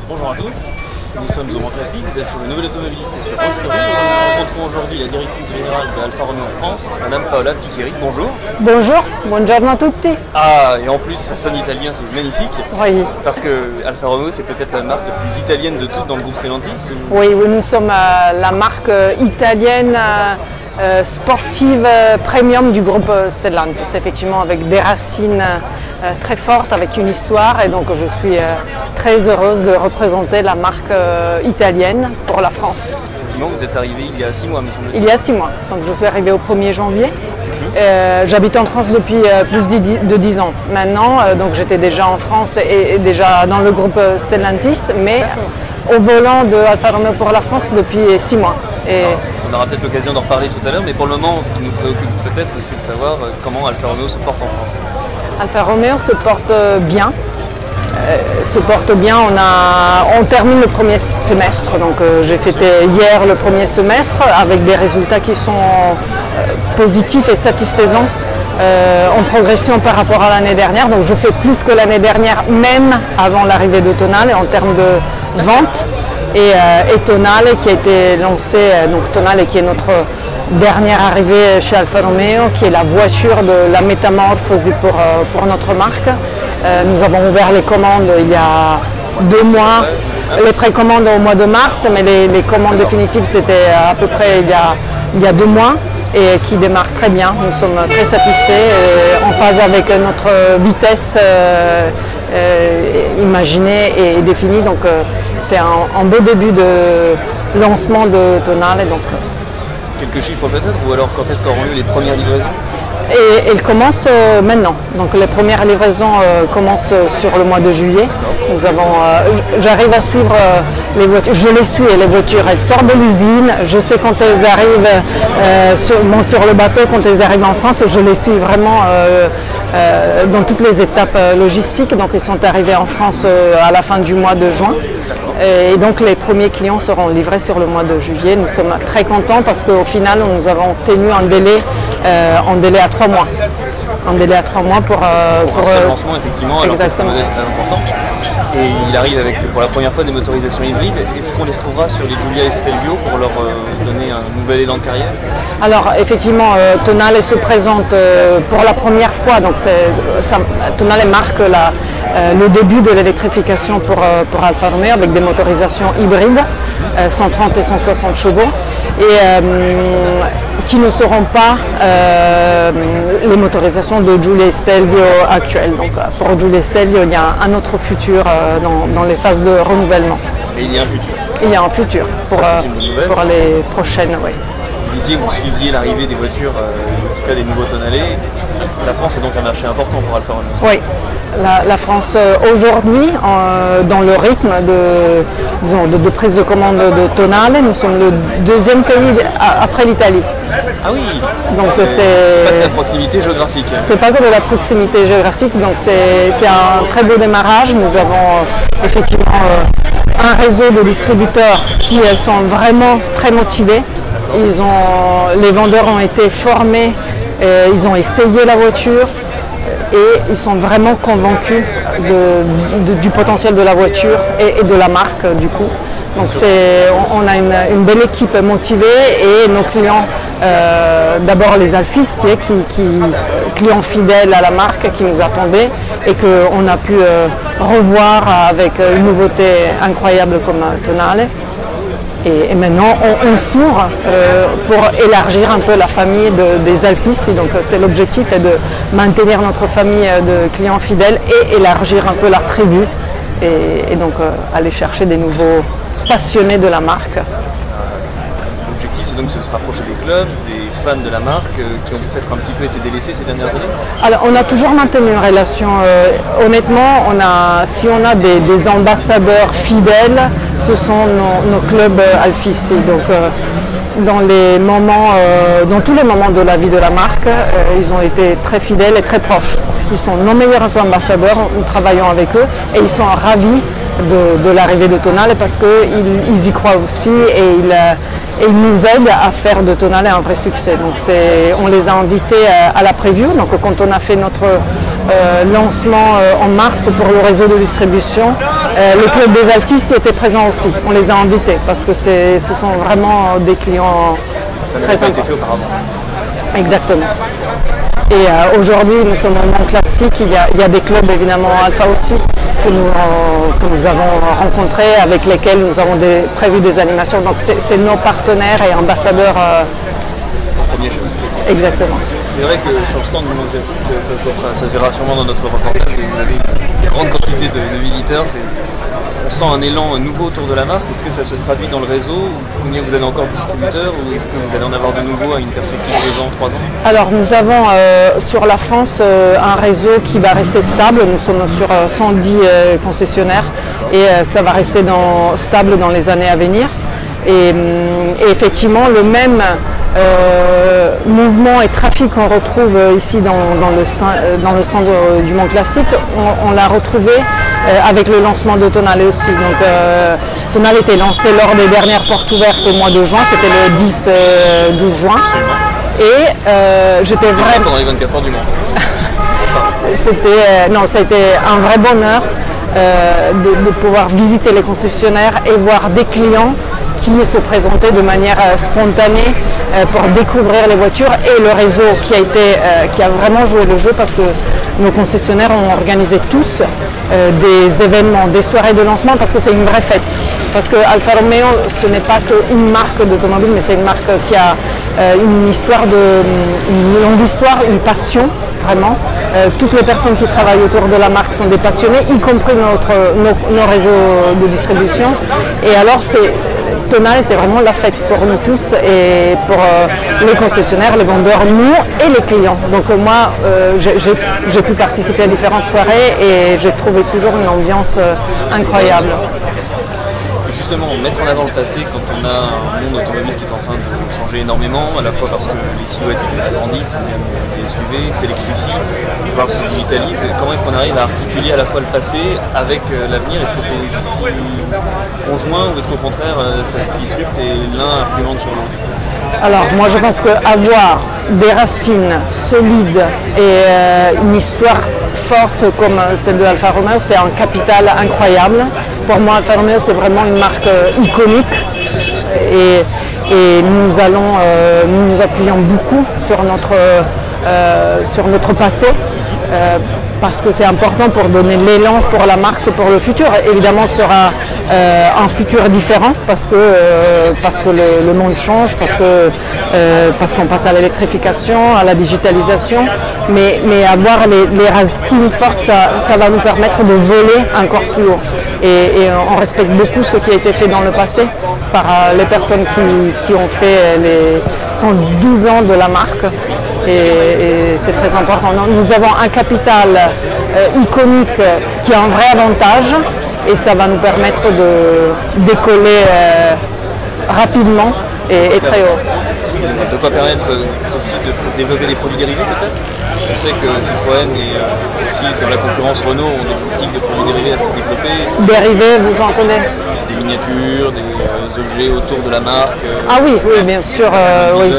Bonjour à tous, nous sommes au Mans Classique, vous êtes sur le Nouvel Automobiliste et sur Roadstory. Nous rencontrons aujourd'hui la directrice générale de Alfa Romeo France, Madame Paola Piccheri. Bonjour. Bonjour, buongiorno a tutti. Ah, et en plus ça sonne italien, c'est magnifique. Oui. Parce que Alfa Romeo c'est peut-être la marque la plus italienne de toutes dans le groupe Stellantis. Oui, nous sommes la marque italienne sportive premium du groupe Stellantis, effectivement avec des racines très fortes, avec une histoire, et donc je suis très heureuse de représenter la marque italienne pour la France. Effectivement, vous êtes arrivé il y a 6 mois, me semble-t-il. Il y a 6 mois, donc je suis arrivée au 1er janvier. J'habite en France depuis plus de 10 ans maintenant, donc j'étais déjà en France et déjà dans le groupe Stellantis, mais au volant de Alfa Romeo pour la France depuis 6 mois. On aura peut-être l'occasion d'en reparler tout à l'heure, mais pour le moment, ce qui nous préoccupe peut-être, c'est de savoir comment Alfa Romeo se porte en France. Alfa Romeo se porte bien. On termine le premier semestre, donc j'ai fêté hier le premier semestre avec des résultats qui sont positifs et satisfaisants, en progression par rapport à l'année dernière. Donc je fais plus que l'année dernière, même avant l'arrivée de Tonale en termes de vente. Et Tonale qui a été lancé, donc Tonale qui est notre dernière arrivée chez Alfa Romeo, qui est la voiture de la métamorphose pour notre marque. Nous avons ouvert les commandes il y a 2 mois, les précommandes au mois de mars, mais les commandes définitives c'était à peu près il y a 2 mois, et qui démarre très bien. Nous sommes très satisfaits, en phase avec notre vitesse imaginée et définie. Donc c'est un beau début de lancement de Tonale. Quelques chiffres peut-être, ou alors quand est-ce qu'auront lieu les premières livraisons? Et elle commence maintenant. Donc les premières livraisons commencent sur le mois de juillet. J'arrive à suivre les voitures, je les suis, et les voitures elles sortent de l'usine, je sais quand elles arrivent sur le bateau, quand elles arrivent en France, je les suis vraiment dans toutes les étapes logistiques. Donc ils sont arrivés en France à la fin du mois de juin. Et donc les premiers clients seront livrés sur le mois de juillet. Nous sommes très contents parce qu'au final nous avons tenu un délai à 3 mois. Un délai à 3 mois pour un seul lancement, effectivement, alors que c'est un modèle très important. Et il arrive avec pour la première fois des motorisations hybrides. Est-ce qu'on les retrouvera sur les Giulia et Stelvio pour leur donner un nouvel élan de carrière? Alors effectivement, Tonale se présente pour la première fois. Donc Tonale marque le début de l'électrification pour Alfa Romeo avec des motorisations hybrides, 130 et 160 chevaux, et qui ne seront pas les motorisations de Giulia et Stelvio actuelles. Donc pour Giulia et Stelvio, il y a un autre futur dans les phases de renouvellement. Et il y a un futur? Il y a un futur pour les prochaines, oui. Vous disiez que vous suiviez l'arrivée des voitures, en tout cas des nouveaux Tonale. La France est donc un marché important pour Alfa Romeo. Oui. La France aujourd'hui, dans le rythme de prise de commande de Tonale, nous sommes le 2e pays après l'Italie. Ah oui, donc c'est pas de la proximité géographique. C'est pas que de la proximité géographique, donc c'est un très beau démarrage. Nous avons effectivement un réseau de distributeurs qui sont vraiment très motivés. Les vendeurs ont été formés, ils ont essayé la voiture, et ils sont vraiment convaincus du potentiel de la voiture et de la marque du coup. Donc on a une belle équipe motivée, et nos clients, d'abord les alfistes, clients fidèles à la marque qui nous attendaient et qu'on a pu revoir avec une nouveauté incroyable comme Tonale. Et maintenant, on s'ouvre pour élargir un peu la famille des alfistes. Donc c'est l'objectif, est de maintenir notre famille de clients fidèles et élargir un peu la tribu, et donc aller chercher des nouveaux passionnés de la marque. L'objectif, c'est donc de se rapprocher des clubs, des fans de la marque qui ont peut-être un petit peu été délaissés ces dernières années? Alors on a toujours maintenu une relation. Honnêtement, si on a des ambassadeurs fidèles, ce sont nos clubs alfistes. Donc dans tous les moments de la vie de la marque, ils ont été très fidèles et très proches. Ils sont nos meilleurs ambassadeurs, nous travaillons avec eux, et ils sont ravis de l'arrivée de Tonale parce qu'ils y croient aussi, et ils nous aident à faire de Tonale un vrai succès. Donc on les a invités à la preview. Donc quand on a fait notre lancement en mars pour le réseau de distribution. Le club des alphistes était présent aussi, on les a invités parce que ce sont vraiment des clients ça n'avait pas été fait auparavant. Exactement. Et aujourd'hui, nous sommes au monde classique, il y a des clubs évidemment Alpha aussi que nous avons rencontrés, avec lesquels nous avons prévu des animations. Donc c'est nos partenaires et ambassadeurs. Première chose. Exactement. C'est vrai que sur le stand du monde classique, ça se verra sûrement dans notre reportage, vous avez une grande quantité de visiteurs. On sent un élan nouveau autour de la marque. Est-ce que ça se traduit dans le réseau? Combien vous avez encore de distributeurs? Ou est-ce que vous allez en avoir de nouveaux à une perspective de 2 ans, 3 ans? Alors nous avons sur la France un réseau qui va rester stable. Nous sommes sur 110 concessionnaires et ça va rester stable dans les années à venir. Et effectivement, le même mouvement et trafic qu'on retrouve ici dans le stand du monde classique, on l'a retrouvé avec le lancement de Tonale aussi. Donc Tonale était lancé lors des dernières portes ouvertes au mois de juin, c'était le 10-12 juin. Et j'étais vraiment... Pendant les 24 heures du Mans. Ça a été un vrai bonheur de pouvoir visiter les concessionnaires et voir des clients qui se présentaient de manière spontanée pour découvrir les voitures, et le réseau qui a vraiment joué le jeu, parce que nos concessionnaires ont organisé tous des événements, des soirées de lancement, parce que c'est une vraie fête. Parce que Alfa Romeo, ce n'est pas qu'une marque d'automobile, mais c'est une marque qui a une longue histoire, une passion, vraiment. Toutes les personnes qui travaillent autour de la marque sont des passionnés, y compris nos réseaux de distribution. Et alors, Tonale, c'est vraiment la fête pour nous tous et pour les concessionnaires, les vendeurs, nous et les clients. Donc moi, j'ai pu participer à différentes soirées et j'ai trouvé toujours une ambiance incroyable. Justement, mettre en avant le passé quand on a un monde automobile qui est en train de changer énormément, à la fois parce que les silhouettes s'agrandissent, les SUV s'électrifient, voire se digitalisent. Comment est-ce qu'on arrive à articuler à la fois le passé avec l'avenir? Est-ce que c'est si conjoint ou est-ce qu'au contraire ça se disrupte et l'un argumente sur l'autre? Alors moi je pense qu'avoir des racines solides et une histoire forte comme celle de Alfa Romeo, c'est un capital incroyable. Pour moi, Alfa Romeo, c'est vraiment une marque iconique et nous nous appuyons beaucoup sur notre passé. Parce que c'est important pour donner l'élan pour la marque pour le futur. Évidemment, ce sera un futur différent parce que le monde change, parce qu'on passe à l'électrification, à la digitalisation. Mais avoir les racines fortes, ça va nous permettre de voler encore plus haut. Et on respecte beaucoup ce qui a été fait dans le passé par les personnes qui ont fait les 112 ans de la marque. Et c'est très important. Nous avons un capital iconique qui a un vrai avantage et ça va nous permettre de décoller rapidement et très haut. Excusez-moi, ça peut permettre aussi de développer des produits dérivés peut-être? On sait que Citroën et aussi dans la concurrence Renault ont des boutiques de produits dérivés assez développées. Dérivés, vous entendez? Des miniatures, des objets autour de la marque. Ah oui, bien sûr, oui.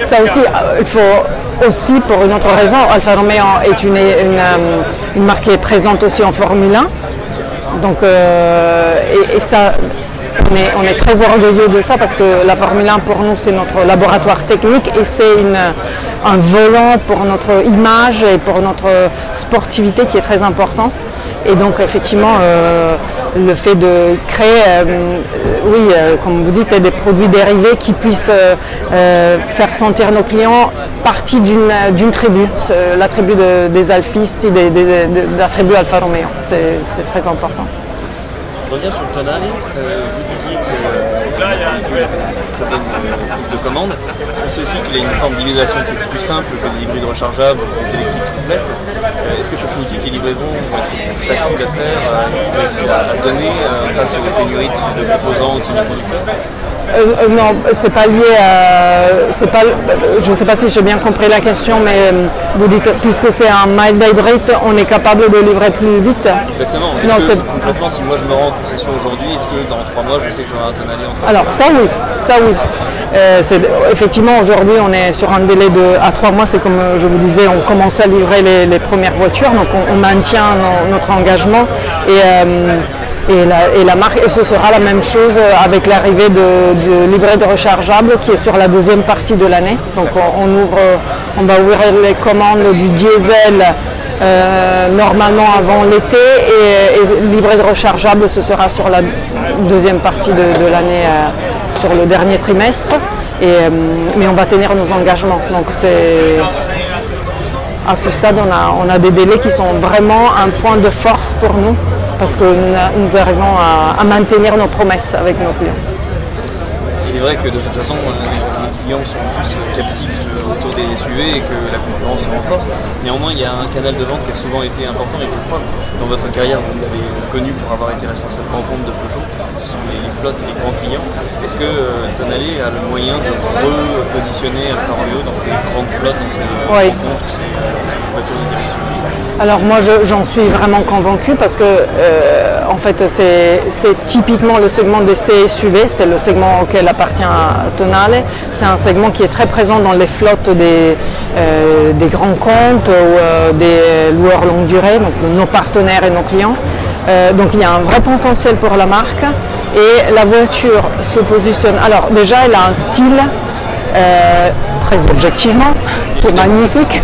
Ça aussi, il faut aussi, pour une autre raison, Alfa Romeo est une marque qui est présente aussi en Formule 1. Donc, et ça, on est très orgueilleux de ça parce que la Formule 1 pour nous c'est notre laboratoire technique et c'est un volant pour notre image et pour notre sportivité qui est très important. Et donc effectivement le fait de créer, comme vous dites, des produits dérivés qui puissent faire sentir nos clients partie d'une tribu, la tribu des alphistes et de la tribu Alfa Romeo. C'est très important. Je reviens sur le Tonale. Vous disiez que le véhicule avait une très bonne prise de commande. On sait aussi qu'il a une forme d'hybridation qui est plus simple que des hybrides rechargeables ou des électriques complètes. Est-ce que ça signifie que les livraisons vont être plus faciles à faire, plus faciles à donner face aux pénuries de composants ou de semi-conducteurs? Non, c'est pas lié à... je ne sais pas si j'ai bien compris la question, mais vous dites, puisque c'est un mild hybrid, on est capable de livrer plus vite. Exactement. Concrètement, si moi je me rends en concession aujourd'hui, est-ce que dans 3 mois, je sais que j'aurai un Tonale entre... Alors ça oui. Effectivement, aujourd'hui, on est sur un délai à 3 mois. C'est comme je vous disais, on commence à livrer les premières voitures, donc on maintient notre engagement et la marque, et ce sera la même chose avec l'arrivée de l'hybride rechargeable qui est sur la deuxième partie de l'année. Donc on va ouvrir les commandes du diesel normalement avant l'été et l'hybride rechargeable ce sera sur la deuxième partie de l'année, sur le dernier trimestre. Mais on va tenir nos engagements. Donc à ce stade, on a des délais qui sont vraiment un point de force pour nous parce que nous arrivons à maintenir nos promesses avec nos clients. Il est vrai que de toute façon, les clients sont tous captifs autour des SUV et que la concurrence se renforce. Néanmoins, il y a un canal de vente qui a souvent été important et je crois que dans votre carrière, vous l'avez connu pour avoir été responsable grand compte de Peugeot. Ce sont les flottes et les grands clients. Est-ce que Tonale a le moyen de repositionner Alfa Romeo dans ces grandes flottes, dans ces grands comptes, ces voitures de direction? Alors moi j'en suis vraiment convaincu parce que en fait c'est typiquement le segment des CSUV, c'est le segment auquel appartient Tonale. C'est un segment qui est très présent dans les flottes des grands comptes ou des loueurs longue durée, donc nos partenaires et nos clients. Donc il y a un vrai potentiel pour la marque et la voiture se positionne. Alors déjà elle a un style très objectivement, qui est magnifique.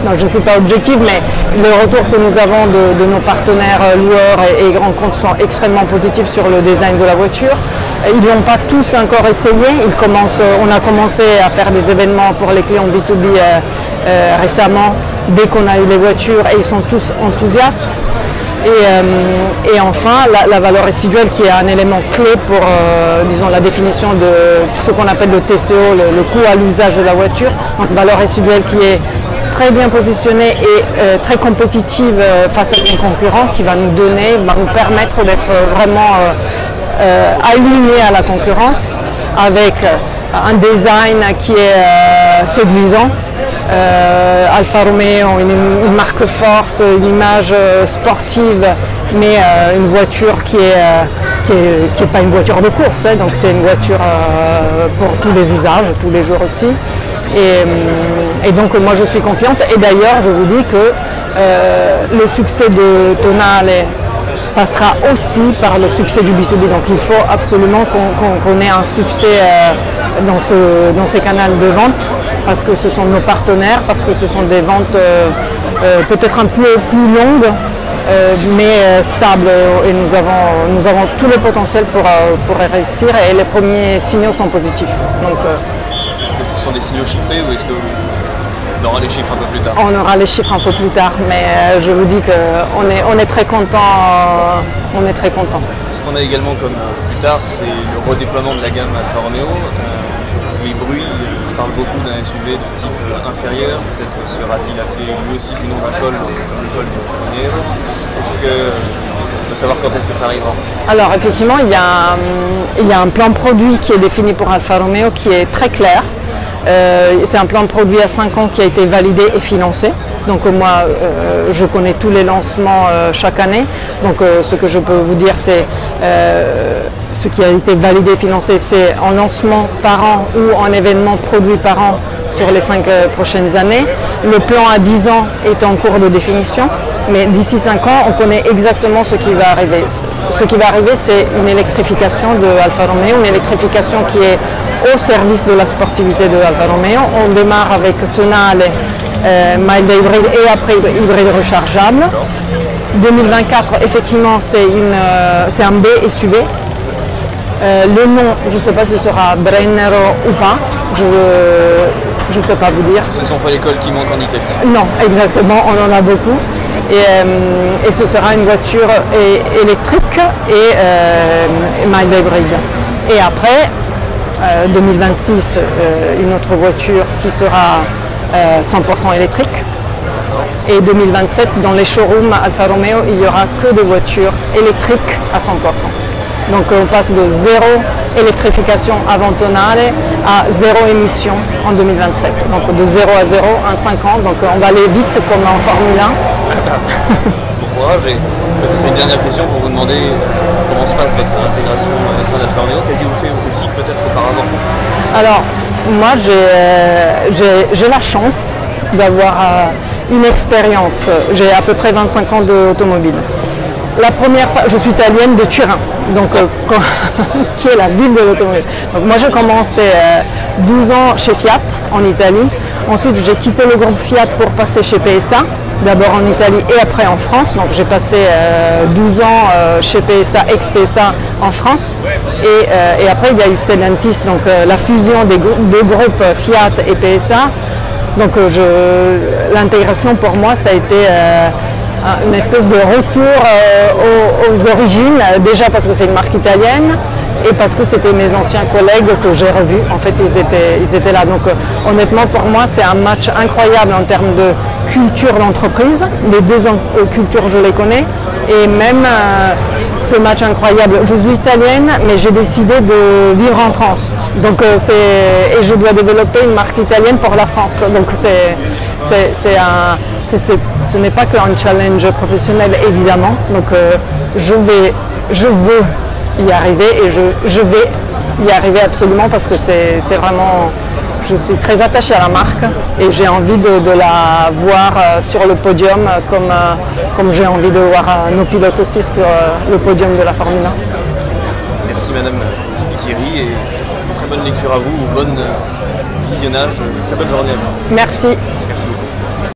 Donc je ne suis pas objective, mais le retour que nous avons de nos partenaires loueurs et grands comptes sont extrêmement positifs sur le design de la voiture. Ils ne l'ont pas tous encore essayé. On a commencé à faire des événements pour les clients B2B récemment, dès qu'on a eu les voitures, et ils sont tous enthousiastes. Et enfin, la valeur résiduelle qui est un élément clé pour disons, la définition de ce qu'on appelle le TCO, le coût à l'usage de la voiture. Donc valeur résiduelle qui est très bien positionnée et très compétitive face à ses concurrents, qui va nous permettre d'être vraiment alignés à la concurrence avec un design qui est séduisant. Alfa Romeo, une marque forte, une image sportive, mais une voiture qui est pas une voiture de course, hein, donc c'est une voiture pour tous les usages, tous les jours aussi. Et donc moi je suis confiante, et d'ailleurs je vous dis que le succès de Tonale passera aussi par le succès du B2B, donc il faut absolument qu'on ait un succès dans ces canaux de vente, parce que ce sont nos partenaires, parce que ce sont des ventes peut-être un peu plus longues, mais stables, et nous avons tout le potentiel pour réussir, et les premiers signaux sont positifs. Donc, est-ce que ce sont des signaux chiffrés ou est-ce qu'on aura les chiffres un peu plus tard? On aura les chiffres un peu plus tard, mais je vous dis qu'on est très content. On est très content. Ce qu'on a également comme plus tard, c'est le redéploiement de la gamme Alfa Romeo. Les bruits parlent beaucoup d'un SUV de type inférieur, peut-être sera-t-il appelé lui aussi du nom d'un col, comme le col de Nero. Est-ce que on peut savoir quand est-ce que ça arrivera? Alors effectivement, il y a un plan produit qui est défini pour Alfa Romeo qui est très clair. C'est un plan de produit à 5 ans qui a été validé et financé. Donc moi, je connais tous les lancements chaque année. Donc ce que je peux vous dire, c'est ce qui a été validé et financé, c'est en lancement par an ou en événement produit par an sur les 5 prochaines années. Le plan à 10 ans est en cours de définition, mais d'ici 5 ans, on connaît exactement ce qui va arriver. Ce qui va arriver, c'est une électrification de Alfa Romeo, une électrification qui est au service de la sportivité de Alfa Romeo. On démarre avec Tonale, mild hybride et après hybride rechargeable. 2024, effectivement, c'est un B SUV. Le nom, je ne sais pas si ce sera Brennero ou pas. Je ne sais pas vous dire. Ce ne sont pas les cols qui manquent en Italie. Non, exactement, on en a beaucoup. Et ce sera une voiture électrique et mild hybride. Et après, 2026, une autre voiture qui sera 100% électrique. Et 2027, dans les showrooms Alfa Romeo, il n'y aura que des voitures électriques à 100%. Donc on passe de 0 électrification avant tonale à 0 émission en 2027. Donc de 0 à 0 en 5 ans. Donc on va aller vite comme en Formule 1. Bon courage et peut-être une dernière question pour vous demander comment se passe votre intégration au sein d'Alfa Romeo. Qu'aviez-vous fait aussi peut-être auparavant? Alors moi j'ai la chance d'avoir une expérience. J'ai à peu près 25 ans d'automobile. La première, je suis italienne de Turin, donc, qui est la ville de l'automobile. Donc moi j'ai commencé 12 ans chez Fiat en Italie. Ensuite j'ai quitté le groupe Fiat pour passer chez PSA, d'abord en Italie et après en France. Donc j'ai passé 12 ans chez PSA, ex-PSA en France. Et après il y a eu Stellantis, donc la fusion des groupes Fiat et PSA. Donc l'intégration pour moi ça a été une espèce de retour aux origines, déjà parce que c'est une marque italienne et parce que c'était mes anciens collègues que j'ai revus. En fait, ils étaient là. Donc honnêtement, pour moi, c'est un match incroyable en termes de culture d'entreprise. Les deux cultures, je les connais. Et même ce match incroyable. Je suis italienne, mais j'ai décidé de vivre en France. Donc, et je dois développer une marque italienne pour la France. Donc ce n'est pas qu'un challenge professionnel, évidemment. Donc je veux y arriver et je vais y arriver absolument parce que c'est vraiment, je suis très attachée à la marque et j'ai envie de la voir sur le podium comme j'ai envie de voir nos pilotes aussi sur le podium de la Formule 1. Merci Madame Bichiri et très bonne lecture à vous, bon visionnage, très bonne journée à vous. Merci. Merci beaucoup.